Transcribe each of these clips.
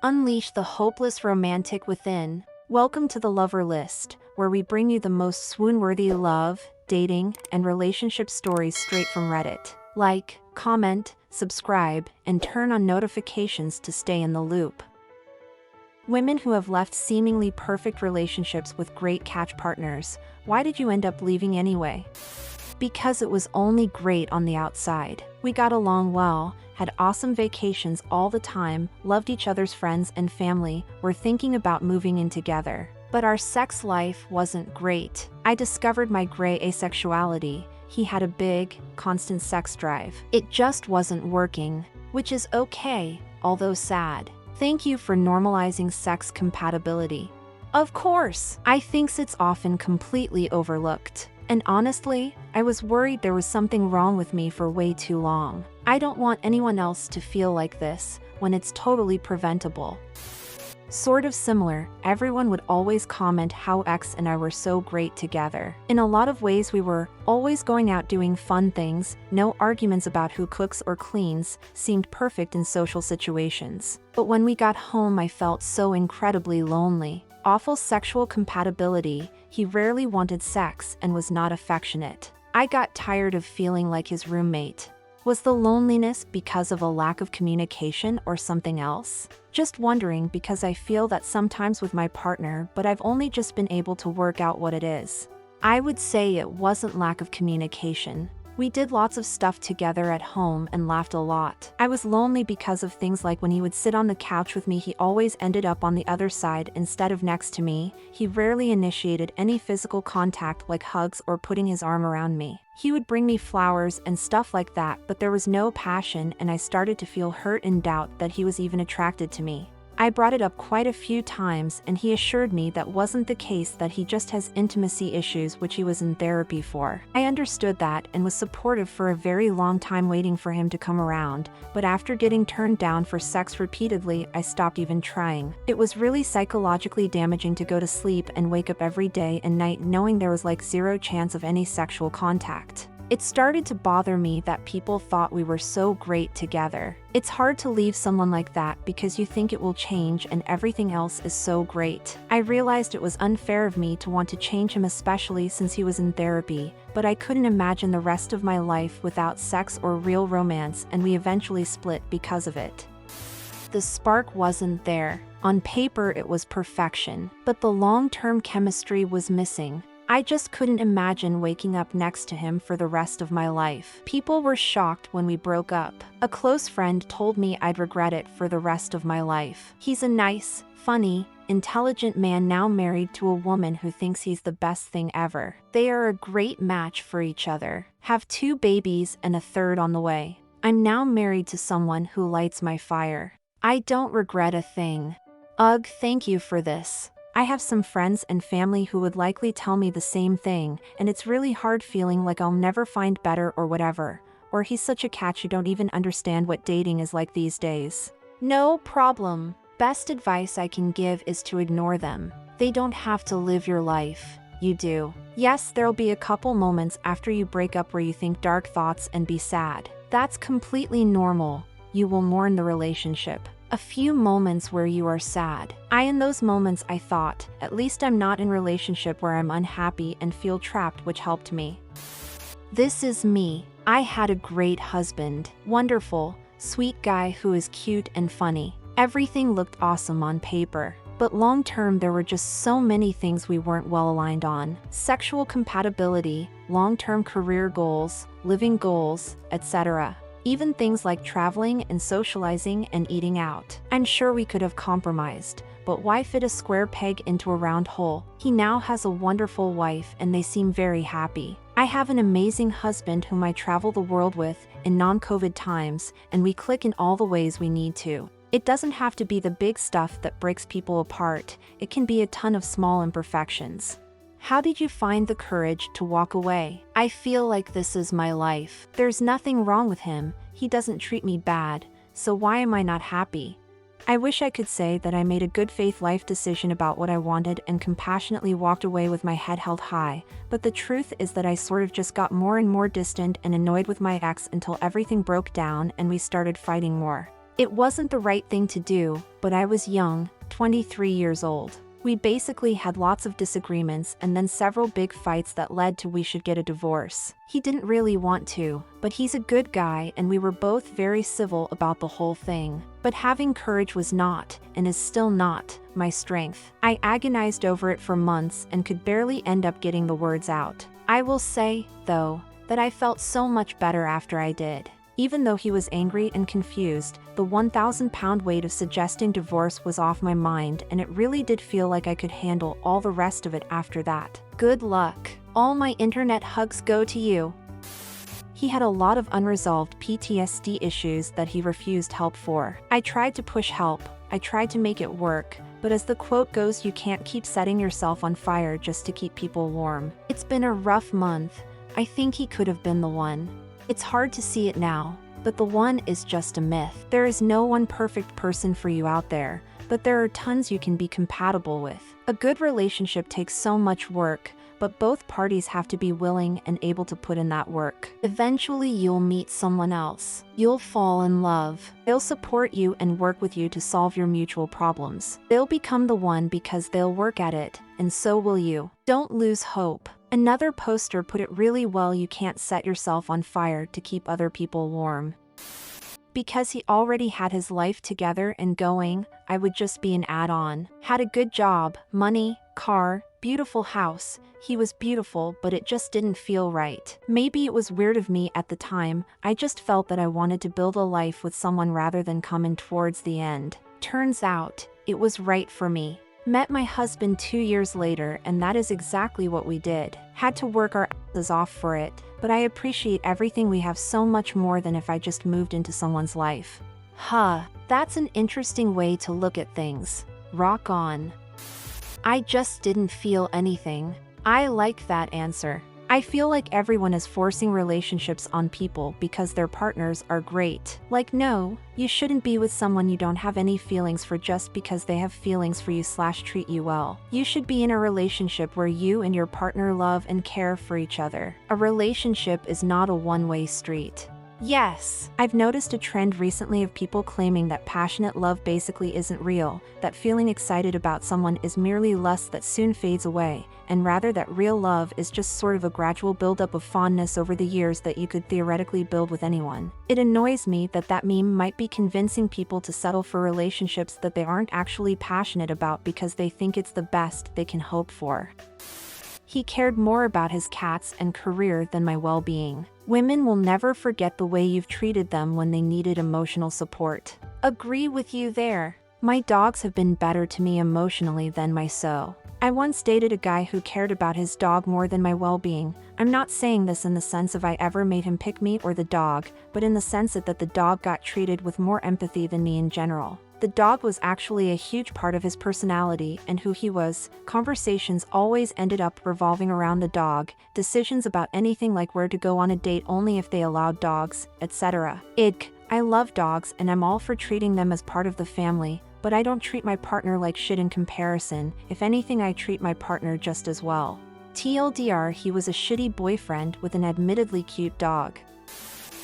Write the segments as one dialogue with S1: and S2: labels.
S1: Unleash the hopeless romantic within. Welcome to the Lover List, where we bring you the most swoon-worthy love, dating, and relationship stories straight from Reddit. Like, comment, subscribe, and turn on notifications to stay in the loop. Women who have left seemingly perfect relationships with great catch partners. Why did you end up leaving anyway? Because it was only great on the outside. We got along well, had awesome vacations all the time, loved each other's friends and family, were thinking about moving in together. But our sex life wasn't great. I discovered my gray asexuality. He had a big, constant sex drive. It just wasn't working, which is okay, although sad. Thank you for normalizing sex compatibility. Of course, I think it's often completely overlooked. And honestly, I was worried there was something wrong with me for way too long. I don't want anyone else to feel like this when it's totally preventable. Sort of similar, everyone would always comment how X and I were so great together. In a lot of ways we were always going out doing fun things, no arguments about who cooks or cleans, seemed perfect in social situations. But when we got home I felt so incredibly lonely. Awful sexual compatibility, he rarely wanted sex and was not affectionate. I got tired of feeling like his roommate. Was the loneliness because of a lack of communication or something else? Just wondering because I feel that sometimes with my partner, but I've only just been able to work out what it is. I would say it wasn't lack of communication. We did lots of stuff together at home and laughed a lot. I was lonely because of things like when he would sit on the couch with me, he always ended up on the other side instead of next to me. He rarely initiated any physical contact like hugs or putting his arm around me. He would bring me flowers and stuff like that, but there was no passion and I started to feel hurt and doubt that he was even attracted to me. I brought it up quite a few times and he assured me that wasn't the case, that he just has intimacy issues which he was in therapy for. I understood that and was supportive for a very long time waiting for him to come around, but after getting turned down for sex repeatedly, I stopped even trying. It was really psychologically damaging to go to sleep and wake up every day and night knowing there was like zero chance of any sexual contact. It started to bother me that people thought we were so great together. It's hard to leave someone like that because you think it will change and everything else is so great. I realized it was unfair of me to want to change him, especially since he was in therapy, but I couldn't imagine the rest of my life without sex or real romance, and we eventually split because of it. The spark wasn't there. On paper it was perfection, but the long-term chemistry was missing. I just couldn't imagine waking up next to him for the rest of my life. People were shocked when we broke up. A close friend told me I'd regret it for the rest of my life. He's a nice, funny, intelligent man now married to a woman who thinks he's the best thing ever. They are a great match for each other. Have 2 babies and a third on the way. I'm now married to someone who lights my fire. I don't regret a thing. Ugh, thank you for this. I have some friends and family who would likely tell me the same thing, and it's really hard feeling like I'll never find better or whatever, or he's such a catch you don't even understand what dating is like these days. No problem. Best advice I can give is to ignore them. They don't have to live your life. You do. Yes, there'll be a couple moments after you break up where you think dark thoughts and be sad. That's completely normal. You will mourn the relationship. A few moments where you are sad. In those moments I thought, at least I'm not in a relationship where I'm unhappy and feel trapped, which helped me. This is me. I had a great husband. Wonderful, sweet guy who is cute and funny. Everything looked awesome on paper. But long term there were just so many things we weren't well aligned on. Sexual compatibility, long-term career goals, living goals, etc. Even things like traveling and socializing and eating out. I'm sure we could have compromised, but why fit a square peg into a round hole? He now has a wonderful wife and they seem very happy. I have an amazing husband whom I travel the world with in non-COVID times, and we click in all the ways we need to. It doesn't have to be the big stuff that breaks people apart. It can be a ton of small imperfections. How did you find the courage to walk away? I feel like this is my life. There's nothing wrong with him. He doesn't treat me bad. So why am I not happy? I wish I could say that I made a good faith life decision about what I wanted and compassionately walked away with my head held high, but the truth is that I sort of just got more and more distant and annoyed with my ex until everything broke down and we started fighting more. It wasn't the right thing to do, but I was young, 23 years old. We basically had lots of disagreements and then several big fights that led to we should get a divorce. He didn't really want to, but he's a good guy and we were both very civil about the whole thing. But having courage was not, and is still not, my strength. I agonized over it for months and could barely end up getting the words out. I will say, though, that I felt so much better after I did. Even though he was angry and confused, the 1,000-pound weight of suggesting divorce was off my mind, and it really did feel like I could handle all the rest of it after that. Good luck. All my internet hugs go to you. He had a lot of unresolved PTSD issues that he refused help for. I tried to push help. I tried to make it work. But as the quote goes, you can't keep setting yourself on fire just to keep people warm. It's been a rough month. I think he could have been the one. It's hard to see it now, but the one is just a myth. There is no one perfect person for you out there, but there are tons you can be compatible with. A good relationship takes so much work, but both parties have to be willing and able to put in that work. Eventually you'll meet someone else. You'll fall in love. They'll support you and work with you to solve your mutual problems. They'll become the one because they'll work at it, and so will you. Don't lose hope. Another poster put it really well: you can't set yourself on fire to keep other people warm. Because he already had his life together and going, I would just be an add-on. Had a good job, money, car, beautiful house. He was beautiful, but it just didn't feel right. Maybe it was weird of me at the time. I just felt that I wanted to build a life with someone rather than come in towards the end. Turns out, it was right for me. Met my husband 2 years later, and that is exactly what we did. Had to work our asses off for it, but I appreciate everything we have so much more than if I just moved into someone's life. That's an interesting way to look at things. Rock on. I just didn't feel anything. I like that answer. I feel like everyone is forcing relationships on people because their partners are great. Like, no, you shouldn't be with someone you don't have any feelings for just because they have feelings for you / treat you well. You should be in a relationship where you and your partner love and care for each other. A relationship is not a one-way street. Yes, I've noticed a trend recently of people claiming that passionate love basically isn't real, that feeling excited about someone is merely lust that soon fades away, and rather that real love is just sort of a gradual buildup of fondness over the years that you could theoretically build with anyone. It annoys me that that meme might be convincing people to settle for relationships that they aren't actually passionate about because they think it's the best they can hope for. He cared more about his cats and career than my well-being. Women will never forget the way you've treated them when they needed emotional support. Agree with you there. My dogs have been better to me emotionally than my so. I once dated a guy who cared about his dog more than my well-being. I'm not saying this in the sense of I ever made him pick me or the dog, but in the sense that the dog got treated with more empathy than me in general. The dog was actually a huge part of his personality and who he was. Conversations always ended up revolving around the dog, decisions about anything like where to go on a date only if they allowed dogs, etc. I love dogs and I'm all for treating them as part of the family, but I don't treat my partner like shit in comparison. If anything, I treat my partner just as well. TLDR, he was a shitty boyfriend with an admittedly cute dog.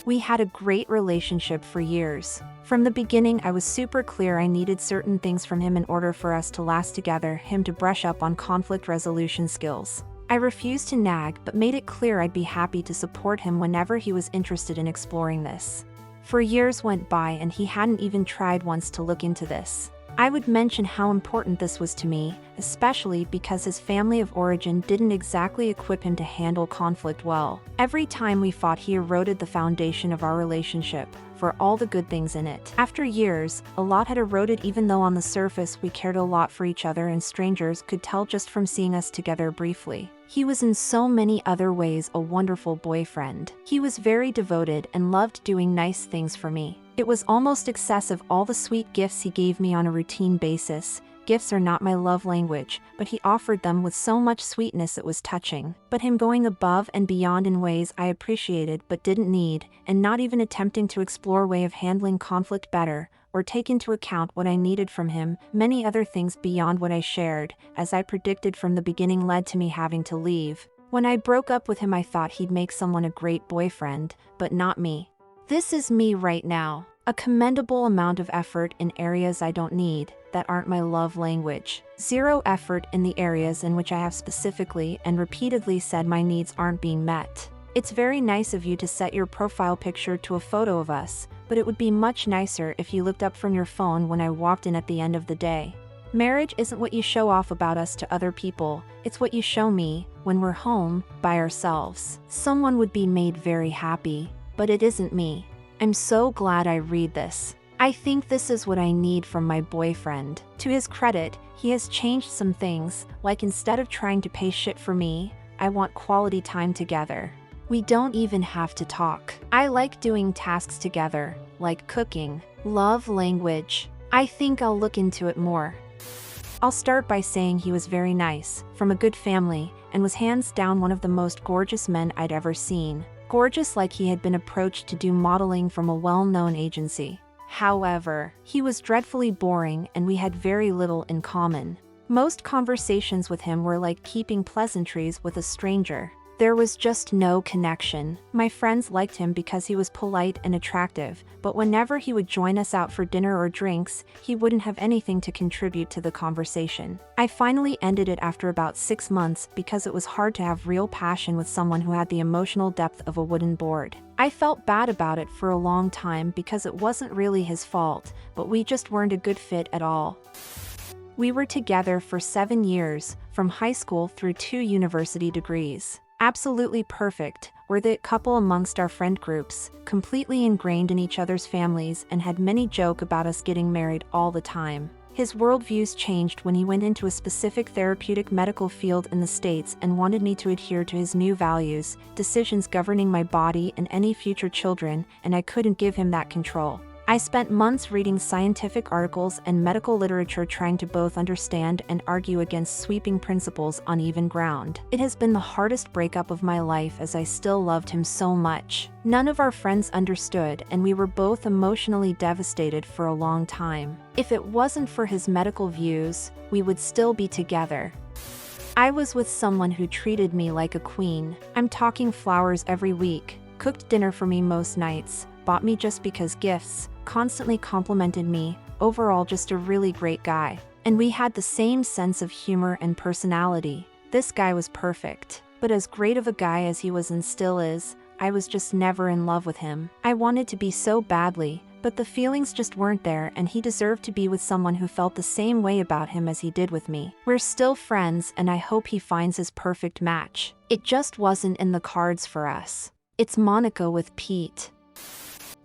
S1: We had a great relationship for years. From the beginning, I was super clear I needed certain things from him in order for us to last together, him to brush up on conflict resolution skills. I refused to nag, but made it clear I'd be happy to support him whenever he was interested in exploring this. For years went by and he hadn't even tried once to look into this. I would mention how important this was to me, especially because his family of origin didn't exactly equip him to handle conflict well. Every time we fought, he eroded the foundation of our relationship, for all the good things in it. After years, a lot had eroded even though on the surface we cared a lot for each other and strangers could tell just from seeing us together briefly. He was in so many other ways a wonderful boyfriend. He was very devoted and loved doing nice things for me. It was almost excessive, all the sweet gifts he gave me on a routine basis. Gifts are not my love language, but he offered them with so much sweetness it was touching. But him going above and beyond in ways I appreciated but didn't need, and not even attempting to explore a way of handling conflict better, or take into account what I needed from him, many other things beyond what I shared, as I predicted from the beginning, led to me having to leave. When I broke up with him, I thought he'd make someone a great boyfriend, but not me. This is me right now. A commendable amount of effort in areas I don't need, that aren't my love language. Zero effort in the areas in which I have specifically and repeatedly said my needs aren't being met. It's very nice of you to set your profile picture to a photo of us, but it would be much nicer if you looked up from your phone when I walked in at the end of the day. Marriage isn't what you show off about us to other people, it's what you show me when we're home, by ourselves. Someone would be made very happy, but it isn't me. I'm so glad I read this. I think this is what I need from my boyfriend. To his credit, he has changed some things, like instead of trying to pay shit for me, I want quality time together. We don't even have to talk. I like doing tasks together, like cooking. Love language. I think I'll look into it more. I'll start by saying he was very nice, from a good family, and was hands down one of the most gorgeous men I'd ever seen. Gorgeous like he had been approached to do modeling from a well-known agency. However, he was dreadfully boring and we had very little in common. Most conversations with him were like keeping pleasantries with a stranger. There was just no connection. My friends liked him because he was polite and attractive, but whenever he would join us out for dinner or drinks, he wouldn't have anything to contribute to the conversation. I finally ended it after about 6 months because it was hard to have real passion with someone who had the emotional depth of a wooden board. I felt bad about it for a long time because it wasn't really his fault, but we just weren't a good fit at all. We were together for 7 years, from high school through 2 university degrees. Absolutely perfect, we're the couple amongst our friend groups, completely ingrained in each other's families and had many joke about us getting married all the time. His worldviews changed when he went into a specific therapeutic medical field in the States and wanted me to adhere to his new values, decisions governing my body and any future children, and I couldn't give him that control. I spent months reading scientific articles and medical literature trying to both understand and argue against sweeping principles on even ground. It has been the hardest breakup of my life as I still loved him so much. None of our friends understood and we were both emotionally devastated for a long time. If it wasn't for his medical views, we would still be together. I was with someone who treated me like a queen. I'm talking flowers every week, cooked dinner for me most nights, bought me just because gifts, constantly complimented me, overall just a really great guy. And we had the same sense of humor and personality. This guy was perfect. But as great of a guy as he was and still is, I was just never in love with him. I wanted to be so badly, but the feelings just weren't there and he deserved to be with someone who felt the same way about him as he did with me. We're still friends and I hope he finds his perfect match. It just wasn't in the cards for us. It's Monica with Pete.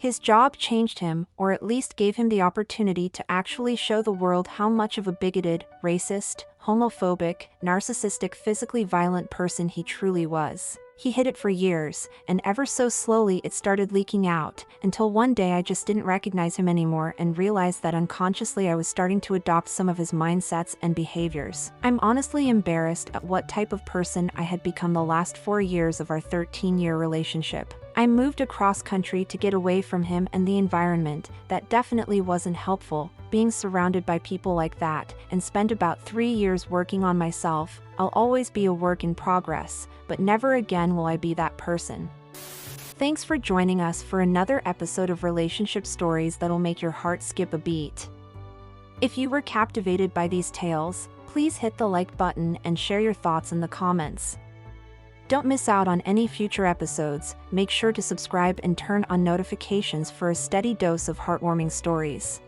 S1: His job changed him, or at least gave him the opportunity to actually show the world how much of a bigoted, racist, homophobic, narcissistic, physically violent person he truly was. He hid it for years, and ever so slowly it started leaking out, until one day I just didn't recognize him anymore and realized that unconsciously I was starting to adopt some of his mindsets and behaviors. I'm honestly embarrassed at what type of person I had become the last 4 years of our 13-year relationship. I moved across country to get away from him and the environment. That definitely wasn't helpful, being surrounded by people like that, and spent about 3 years working on myself. I'll always be a work in progress, but never again will I be that person. Thanks for joining us for another episode of Relationship Stories that'll make your heart skip a beat. If you were captivated by these tales, please hit the like button and share your thoughts in the comments. Don't miss out on any future episodes. Make sure to subscribe and turn on notifications for a steady dose of heartwarming stories.